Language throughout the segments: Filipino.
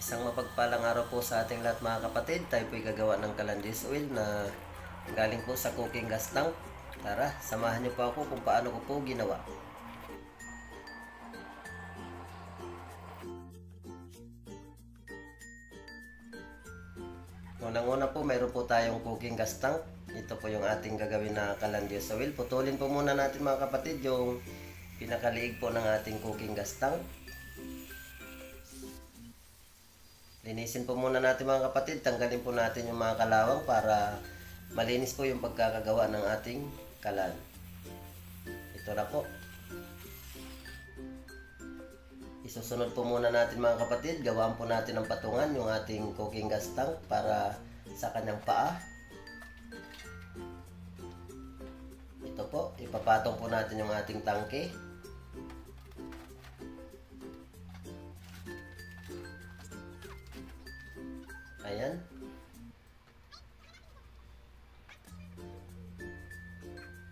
Isang mapagpalang araw po sa ating lahat mga kapatid. Tayo po'y gagawa ng calandis oil na galing po sa cooking gas tank. Tara, samahan niyo po ako kung paano ko po ginawa. Unang-una po, mayroon po tayong cooking gas tank. Ito po yung ating gagawin na calandis oil. Putulin po muna natin mga kapatid yung pinakaliig po ng ating cooking gas tank. Linisin po muna natin mga kapatid, tanggalin po natin yung mga kalawang para malinis po yung pagkakagawa ng ating kalan. Ito na po. Isusunod po muna natin mga kapatid, gawaan po natin ng patungan yung ating cooking gas tank para sa kanyang paa. Ito po, ipapatong po natin yung ating tangke. Ayan.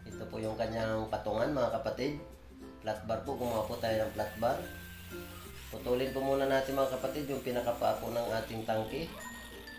Ito po yung kanyang patungan mga kapatid. Flat bar po, gumawa po tayo ng flat bar. Putulin po muna natin mga kapatid yung pinakapaa po ng ating tangke.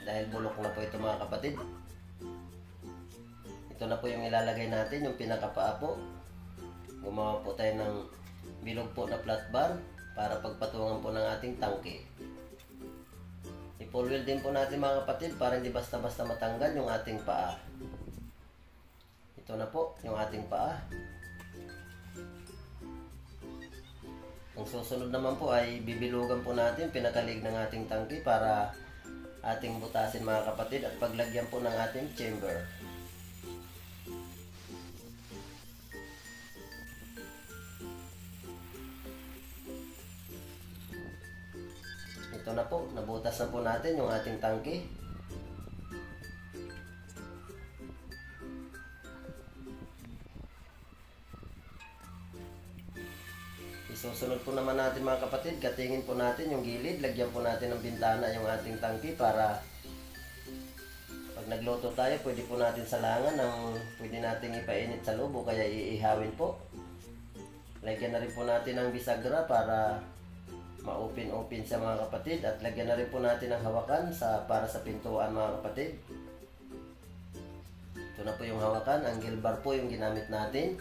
Dahil bulok na po ito mga kapatid. Ito na po yung ilalagay natin, yung pinakapaa po. Gumawa po tayo ng bilog po na flat bar para pagpatungan po ng ating tangke. I-full wheel din po natin mga kapatid para hindi basta-basta matanggal yung ating paa. Ito na po yung ating paa. Ang susunod naman po ay bibilugan po natin pinakalig ng ating tangke para ating butasin mga kapatid at paglagyan po ng ating chamber. Ito na po, nabutas na po natin yung ating tangke. Isusunod po naman natin mga kapatid, katingin po natin yung gilid, lagyan po natin ng bintana yung ating tangke para pag nagluto tayo, pwede po natin salangan ng pwede nating ipainit sa loob o kaya iihawin po. Lagyan na rin po natin ng bisagra para ma-open sa mga kapatid at lagyan na rin po natin ng hawakan para sa pintuan mga kapatid. Ito na po yung hawakan, angle bar po yung ginamit natin.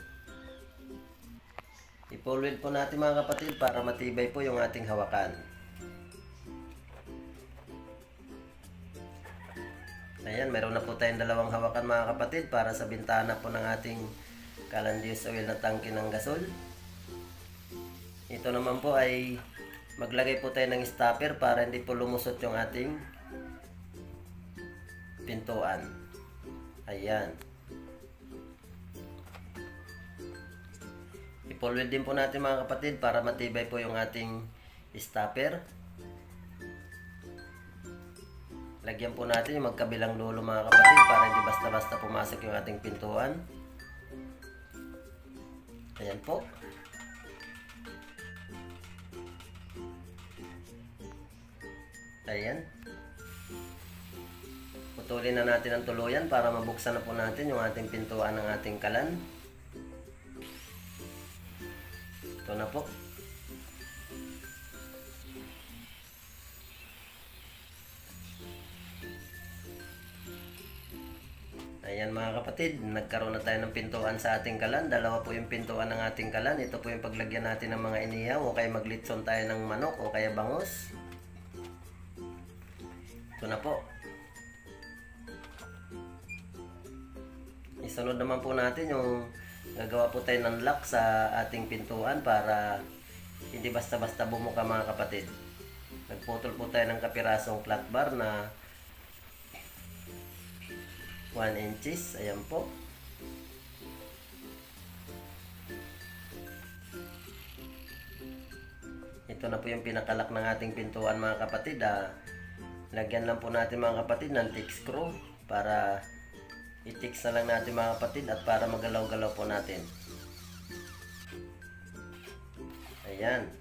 I-full wheel po natin mga kapatid para matibay po yung ating hawakan. Ayan, meron na po tayong dalawang hawakan mga kapatid para sa bintana po ng ating calandis oil na tangke ng gasol. Ito naman po ay maglagay po tayo ng stopper para hindi po lumusot yung ating pintuan. Ayan. I-full wheel din po natin mga kapatid para matibay po yung ating stopper. Lagyan po natin yung magkabilang dulo mga kapatid para hindi basta-basta pumasok yung ating pintuan. Ayan po. Ayan. Putulin na natin ang tuluyan para mabuksan na po natin yung ating pintuan ng ating kalan. Ito na po. Ayan mga kapatid, nagkaroon na tayo ng pintuan sa ating kalan. Dalawa po yung pintuan ng ating kalan. Ito po yung paglagyan natin ng mga inihaw o kaya maglitson tayo ng manok o kaya bangus. Ito na po. Isunod naman po natin yung gagawa po tayo ng lock sa ating pintuan para hindi basta-basta bumuka mga kapatid. Nagputol po tayo ng kapirasong flat bar na 1 inches. Ayan po. Ito na po yung pinakalak ng ating pintuan mga kapatid. Lagyan lang po natin mga kapatid ng thick screw para i-fix na lang natin mga kapatid at para magalaw-galaw po natin. Ayan.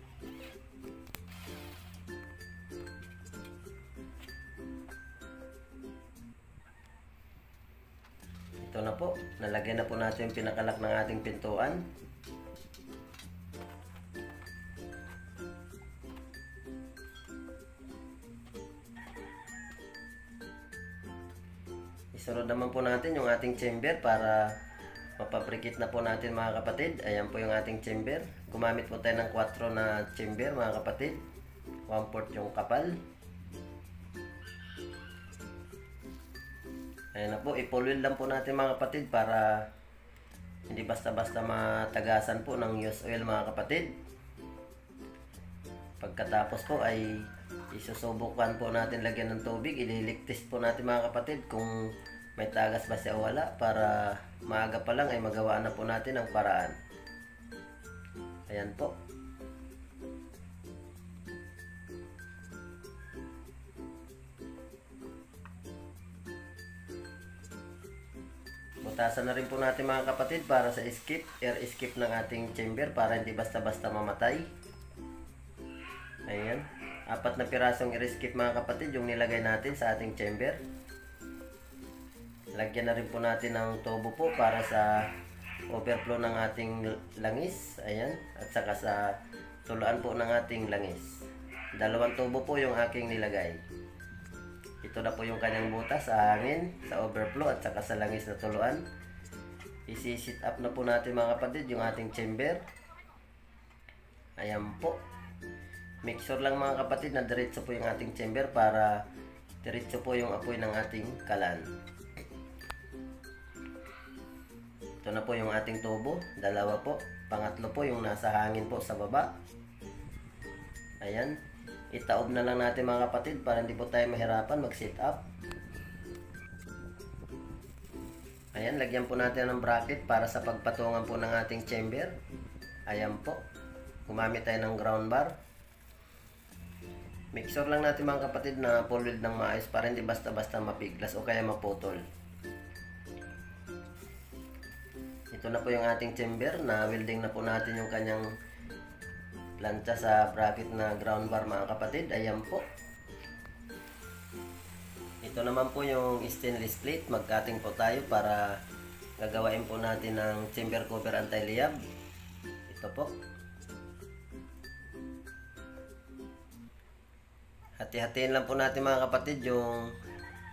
Ito na po. Nalagyan na po natin yung pinakalak ng ating pintuan. Isunod naman po natin yung ating chamber para mapaprikit na po natin mga kapatid. Ayan po yung ating chamber. Gumamit po tayo ng 4 na chamber mga kapatid. 1/4 yung kapal. Ayan na po, i-full wheel lang po natin mga kapatid para hindi basta-basta matagasan po ng used oil mga kapatid. Pagkatapos po ay isusubukan po natin lagyan ng tubig. Ililigtis po natin mga kapatid kung may tagas ba siya o wala para maaga pa lang ay magawa na po natin ang paraan. Ayan po. Butasan na rin po natin mga kapatid para sa air skip ng ating chamber para hindi basta-basta mamatay. Ayan. 4 na pirasong air skip mga kapatid yung nilagay natin sa ating chamber. Lagyan na rin po natin ng tubo po para sa overflow ng ating langis. Ayan. At saka sa tuluan po ng ating langis. 2 tubo po yung aking nilagay. Ito na po yung kanyang butas sa hangin, sa overflow at saka sa langis na tuluan. Isi-sit up na po natin mga kapatid yung ating chamber. Ayan po. Make sure lang mga kapatid na diretso po yung ating chamber para diretso po yung apoy ng ating kalan. Ito na po yung ating tubo, 2 po. Pangatlo po yung nasa hangin po sa baba. Ayan. Itaob na lang natin mga kapatid para hindi po tayo mahirapan mag-sit up. Ayan, lagyan po natin ng bracket para sa pagpatungan po ng ating chamber. Ayan po. Gumamit tayo ng ground bar. Make sure lang natin mga kapatid na full weld ng maayos para hindi basta-basta mapiglas o kaya maputol. Ito na po yung ating chamber na welding na po natin yung kanyang plancha sa bracket na ground bar mga kapatid. Ayan po. Ito naman po yung stainless plate. Mag-cutting po tayo para gagawain po natin ng chamber cover anti-liab. Ito po. Hati-hatiin lang po natin mga kapatid yung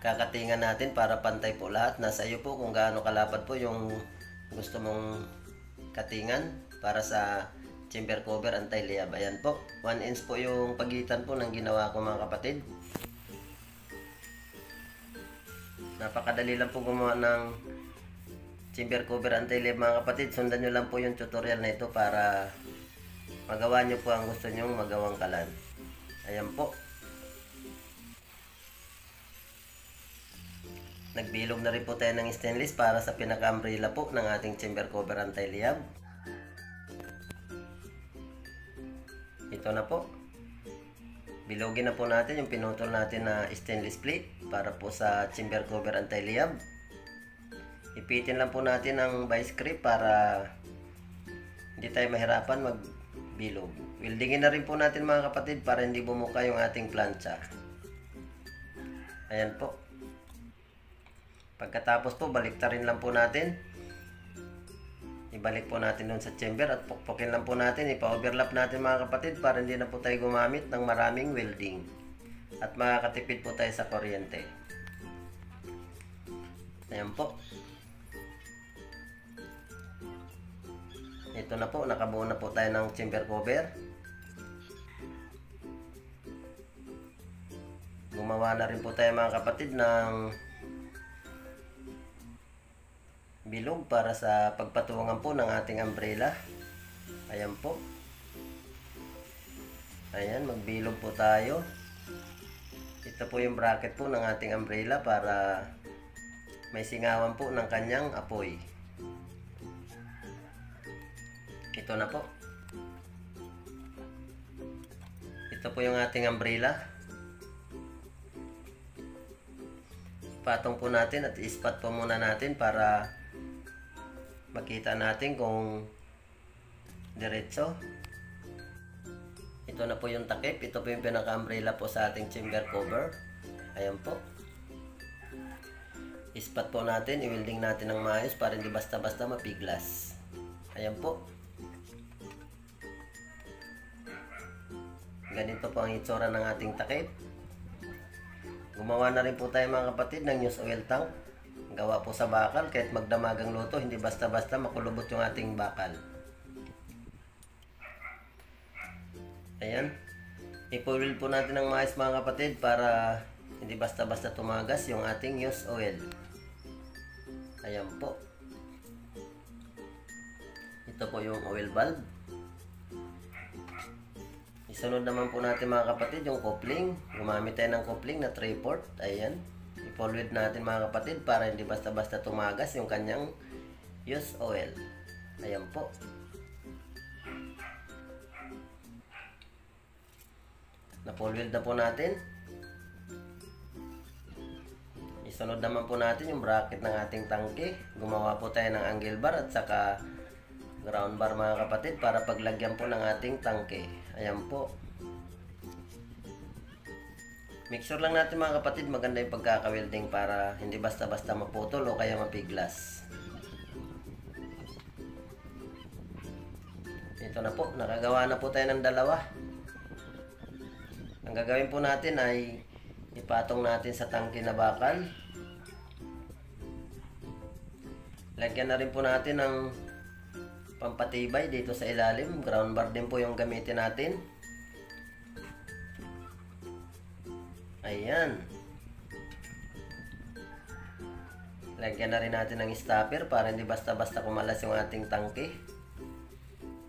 kakatingan natin para pantay po lahat. Nasa iyo po kung gaano kalapad po yung gusto mong katingan para sa chamber cover anti-liab. Ayan po. 1 inch po yung pagitan po ng ginawa ko mga kapatid. Napakadali lang po gumawa ng chamber cover anti-liab mga kapatid. Sundan nyo lang po yung tutorial na ito para magawa nyo po ang gusto nyong magawang kalan. Ayan po. Nagbilog na rin po tayo ng stainless para sa pinaka-umbrella po ng ating chamber cover anti-liab. Ito na po. Bilogin na po natin yung pinutol natin na stainless plate para po sa chamber cover anti-liab. Ipitin lang po natin ang vice grip para hindi tayo mahirapan magbilog. Weldingin na rin po natin mga kapatid para hindi bumuka yung ating plancha. Ayan po. Pagkatapos po, baliktarin lang po natin. Ibalik po natin doon sa chamber at pukpukin lang po natin. Ipa-overlap natin mga kapatid para hindi na po tayo gumamit ng maraming welding. At makakatipid po tayo sa kuryente. Ayan po. Ito na po, nakabuo na po tayo ng chamber cover. Gumawa na rin po tayo mga kapatid ng bilog para sa pagpatungan po ng ating umbrella. Ayan po. Ayan, magbilog po tayo. Ito po yung bracket po ng ating umbrella para may singawan po ng kanyang apoy. Ito na po. Ito po yung ating umbrella. Patong po natin at ispat po muna natin para makita natin kung diretso. Ito na po yung takip. Ito po yung pinaka-umbrella po sa ating chamber cover. Ayan po. Ispat po natin. I-welding natin ng maayos para hindi basta-basta mapiglas. Ayan po. Ganito po ang itsura ng ating takip. Gumawa na rin po tayo mga kapatid ng used oil tank. gawa po sa bakal. Kahit magdamagang luto, hindi basta-basta makulubot yung ating bakal. Ayan. Ipo-oil po natin ng mais mga kapatid para hindi basta-basta tumagas yung ating used oil. Ayan po. Ito po yung oil valve. Isunod naman po natin mga kapatid yung coupling. Gumamit tayo ng coupling na 3/4. Ayan. I-fluid natin mga kapatid para hindi basta-basta tumagas yung kanyang used oil. Ayan po. Na-fluid na po natin. Isunod naman po natin yung bracket ng ating tangke. Gumawa po tayo ng angle bar at saka ground bar mga kapatid para paglagyan po ng ating tangke. Ayan po. Make sure lang natin mga kapatid maganda yung pagkaka-welding para hindi basta-basta maputol o kaya mapiglas. Ito na po, nakagawa na po tayo ng dalawa. Ang gagawin po natin ay ipatong natin sa tangke na bakal. Lagyan na rin po natin ng pampatibay dito sa ilalim. Ground bar din po yung gamitin natin. Ayan. Lagyan na rin natin ng stopper para hindi basta-basta kumalas yung ating tangke.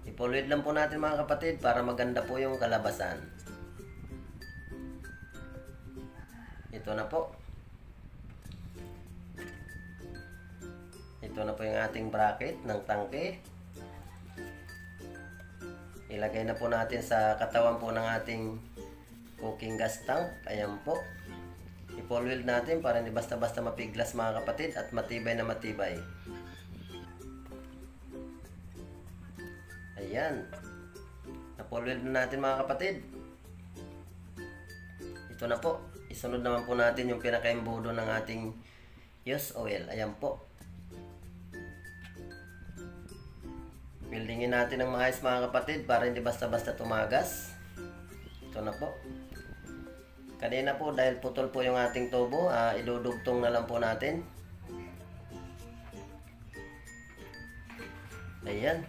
I-fluid lang po natin mga kapatid para maganda po yung kalabasan. Ito na po. Ito na po yung ating bracket ng tangke. Ilagay na po natin sa katawan po ng ating cooking gas tank. Ayan po. I-full natin para hindi basta-basta mapiglas mga kapatid at matibay na matibay. Ayan. Na-full na natin mga kapatid. Ito na po. Isunod naman po natin yung pinaka-embudo ng ating used oil. Ayan po. Weldingin natin ng maayos mga kapatid para hindi basta-basta tumagas. Ito na po. Kanina po dahil putol po yung ating tubo, idudugtong na lang po natin. Ayan.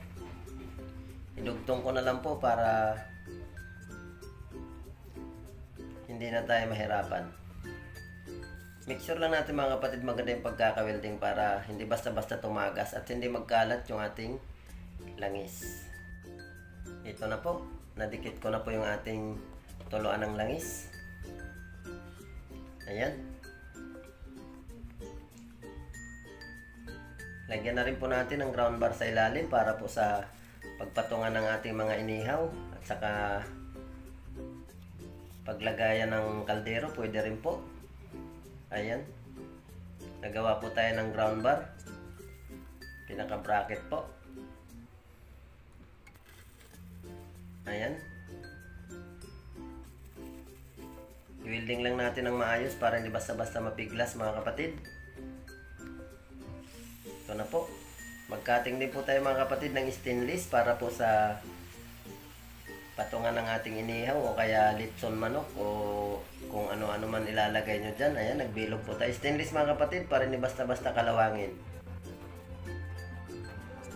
Idugtong ko na lang po para hindi na tayo mahirapan. Make sure lang natin mga kapatid maganda yung pagkaka-welding para hindi basta-basta tumagas at hindi magkalat yung ating langis. Ito na po. Nadikit ko na po yung ating tuluan ng langis. Ayan. Lagyan na rin po natin ng ground bar sa ilalim para po sa pagpatungan ng ating mga inihaw at saka paglagayan ng kaldero, pwede rin po. Ayan. Nagawa po tayo ng ground bar. Pinaka-bracket po. Ayan. I-welding lang natin ng maayos para hindi basta-basta mapiglas mga kapatid. Ito na po. Mag-cutting din po tayo mga kapatid ng stainless para po sa patungan ng ating inihaw o kaya litson manok o kung ano-ano man ilalagay nyo dyan. Ayan, nagbilog po tayo. Stainless mga kapatid para hindi basta-basta kalawangin.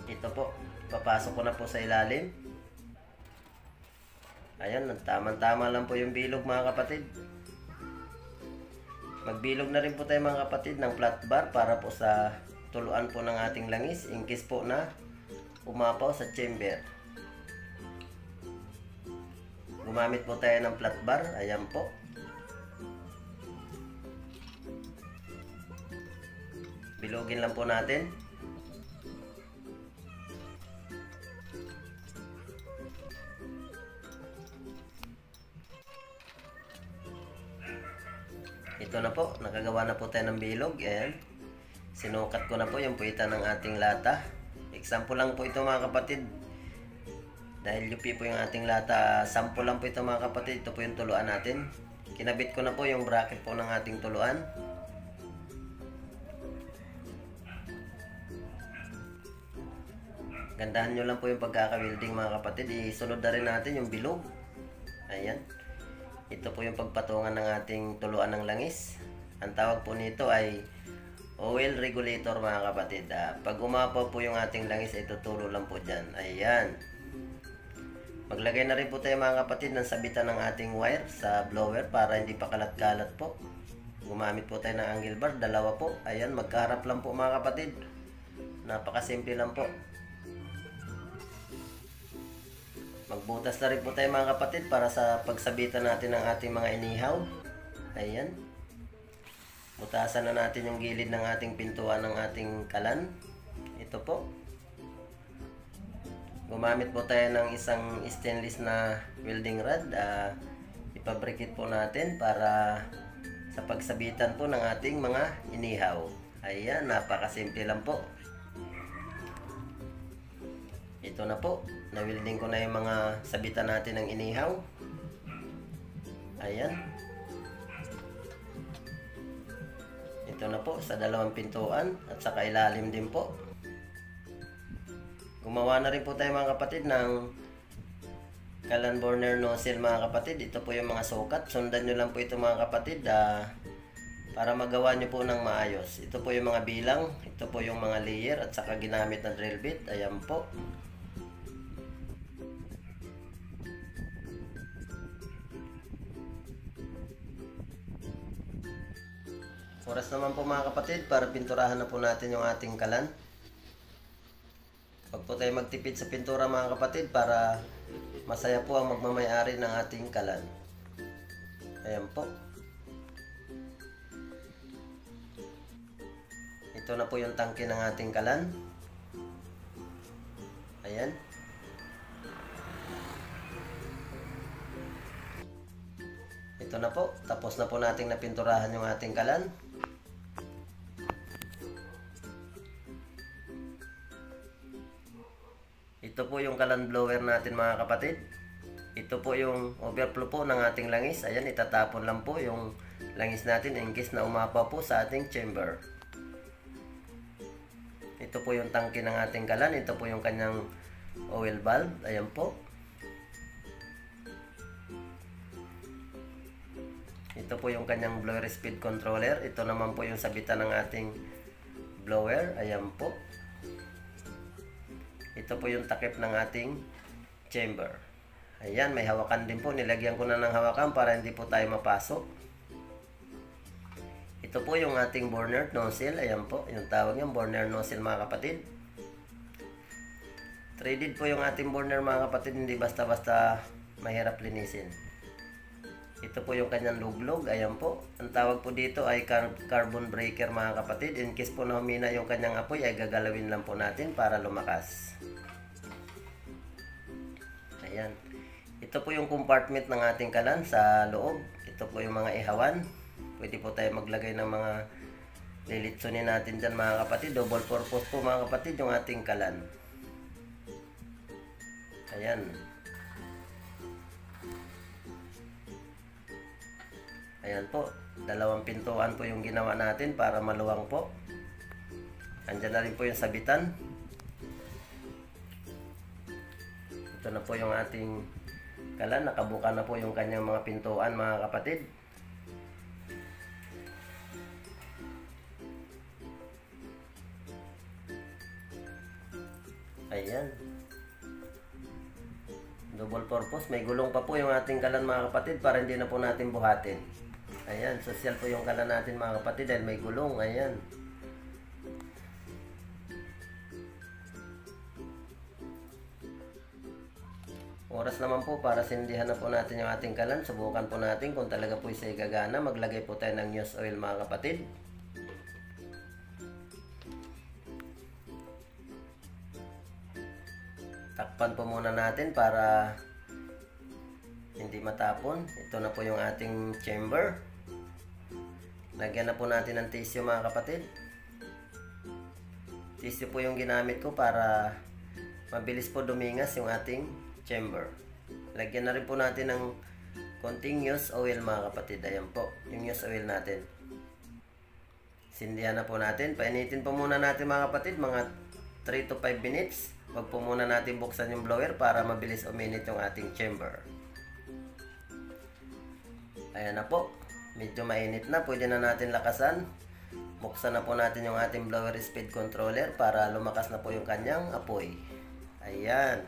Ito po, papasok ko na po sa ilalim. Ayan, tama-tama lang po yung bilog mga kapatid. Magbilog na rin po tayo mga kapatid ng flat bar para po sa tuluan po ng ating langis in case po na umapaw sa chamber. Gumamit po tayo ng flat bar. Ayan po. Bilogin lang po natin. Ito na po. Nakagawa na po tayo ng bilog. Ayan. Sinukat ko na po yung puwitan ng ating lata. Example lang po ito mga kapatid. Dahil UP po yung ating lata, sample lang po ito mga kapatid. Ito po yung tuluan natin. Kinabit ko na po yung bracket po ng ating tuluan. Gandahan nyo lang po yung pagkaka-welding mga kapatid. Isunod na rin natin yung bilog. Ayan. Ito po yung pagpatungan ng ating tuluan ng langis. Ang tawag po nito ay oil regulator mga kapatid. Pag umapaw po yung ating langis ay tutulo lang po dyan. Ayan. Maglagay na rin po tayo mga kapatid ng sabitan ng ating wire sa blower para hindi pa kalat-kalat po. Gumamit po tayo ng angle bar, dalawa po. Ayan, magkaharap lang po mga kapatid. Napakasimple lang po. Magbutas na rin po tayo mga kapatid para sa pagsabitan natin ng ating mga inihaw. Ayan. Butasan na natin yung gilid ng ating pintuan ng ating kalan. Ito po. Gumamit po tayo ng isang stainless na welding rod. Ipabrikit po natin para sa pagsabitan po ng ating mga inihaw. Ayan, napakasimple lang po. Ito na po. Na-welding ko na yung mga sabitan natin ng inihaw. Ayan. Ito na po sa dalawang pintuan at saka ilalim din po. Gumawa na rin po tayo mga kapatid ng kalan burner nozzle mga kapatid. Ito po yung mga sukat. Sundan nyo lang po ito mga kapatid para magawa nyo po ng maayos. Ito po yung mga bilang. Ito po yung mga layer at saka ginamit na drill bit. Ayan po. Oras naman po mga kapatid para pinturahan na po natin yung ating kalan. Huwag po tayo magtipid sa pintura mga kapatid para masaya po ang magmamayari ng ating kalan. Ayan po. Ito na po yung tangke ng ating kalan. Ayan. Ito na po. Tapos na po nating napinturahan yung ating kalan. Ito po yung kalan blower natin mga kapatid. Ito po yung overflow po ng ating langis. Ayan, itatapon lang po yung langis natin in case na umapaw po sa ating chamber. Ito po yung tangke ng ating kalan. Ito po yung kanyang oil valve. Ayan po. Ito po yung kanyang blower speed controller. Ito naman po yung sabitan ng ating blower. Ayan po. Ito po yung takip ng ating chamber. Ayan, may hawakan din po. Nilagyan ko na ng hawakan para hindi po tayo mapasok. Ito po yung ating burner nozzle. Ayan po, yung tawag yung burner nozzle mga kapatid. Threaded po yung ating burner mga kapatid. Hindi basta-basta mahirap linisin. Ito po yung kanyang luglog. Ayan po. Ang tawag po dito ay carbon breaker mga kapatid. In case po na humina yung kanyang apoy ay gagalawin lang po natin para lumakas. Ayan. Ito po yung compartment ng ating kalan sa loob. Ito po yung mga ihawan. Pwede po tayo maglagay ng mga lilitsunin natin dyan mga kapatid. Double purpose po mga kapatid yung ating kalan. Ayan. Ayan po, dalawang pintuan po yung ginawa natin para maluwang po. Andyan na rin po yung sabitan. Ito na po yung ating kalan. Nakabuka na po yung kanyang mga pintuan mga kapatid. Ayan. Double purpose. May gulong pa po yung ating kalan mga kapatid para hindi na po natin buhatin. Ayan, social po yung kalan natin mga kapatid dahil may gulong. Ayan. Oras naman po para sindihan na po natin yung ating kalan. Subukan po natin kung talaga po isa'y gagana. Maglagay po tayo ng used oil mga kapatid. Takpan po muna natin para hindi matapon. Ito na po yung ating chamber. Lagyan na po natin ng tissue mga kapatid. Tissue po yung ginamit ko para mabilis po dumingas yung ating chamber. Lagyan na rin po natin ng konting used oil mga kapatid. Ayan po, yung used oil natin. Sindihan na po natin. Painitin po muna natin mga kapatid, mga 3 to 5 minutes. Huwag po muna natin buksan yung blower para mabilis uminit yung ating chamber. Ayan na po. Medyo mainit na. Pwede na natin lakasan. Buksan na po natin yung ating blower speed controller para lumakas na po yung kanyang apoy. Ayan.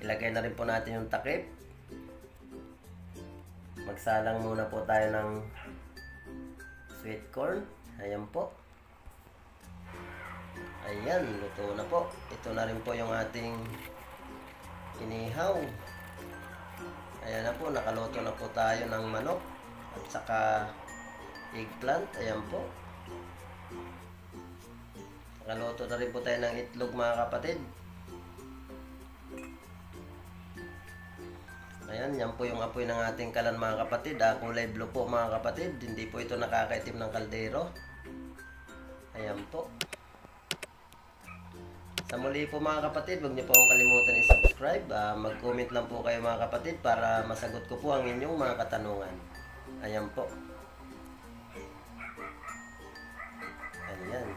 Ilagay na rin po natin yung takip. Magsalang muna po tayo ng sweet corn. Ayan po. Ayan, luto na po. Ito na rin po yung ating inihaw. Ayan na po, nakaluto na po tayo ng manok at saka eggplant. Ayan po. Nakaluto na rin po tayo ng itlog, mga kapatid. Ayan, yan po yung apoy ng ating kalan, mga kapatid. Kulay blue po, mga kapatid. Hindi po ito nakakaitim ng kaldero. Ayan po. Sa muli po, mga kapatid, huwag niyo po akong kalimutan i-subscribe. Mag-comment lang po kayo, mga kapatid, para masagot ko po ang inyong mga katanungan. Ayan po. Ayan.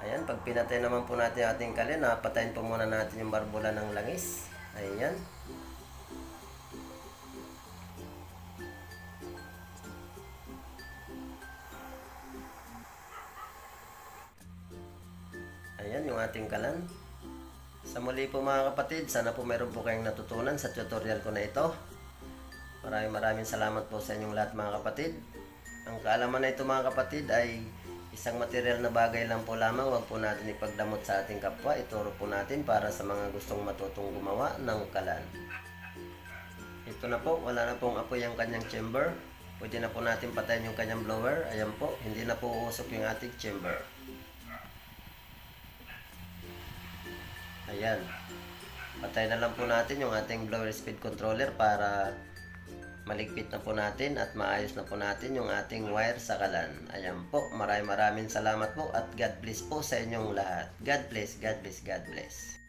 Ayan, pag pinatay naman po natin ating kalin, patayin po muna natin yung barbula ng langis. Ayan. Ayan yung ating kalan. Sa muli po, mga kapatid, sana po meron po kayong natutunan sa tutorial ko na ito. Maraming salamat po sa inyong lahat, mga kapatid. Ang kaalaman na ito, mga kapatid, ay isang material na bagay lang po lamang. Huwag po natin ipagdamot sa ating kapwa. Ituro po natin para sa mga gustong matutong gumawa ng kalan. Ito na po, wala na pong apoy ang kanyang chamber. Pwede na po natin patayin yung kanyang blower. Ayan po, hindi na po uusok yung ating chamber. Ayan. Patay na lang po natin yung ating blower speed controller para maligpit na po natin at maayos na po natin yung ating wire sa kalan. Ayan po. Maraming salamat po at God bless po sa inyong lahat. God bless, God bless, God bless.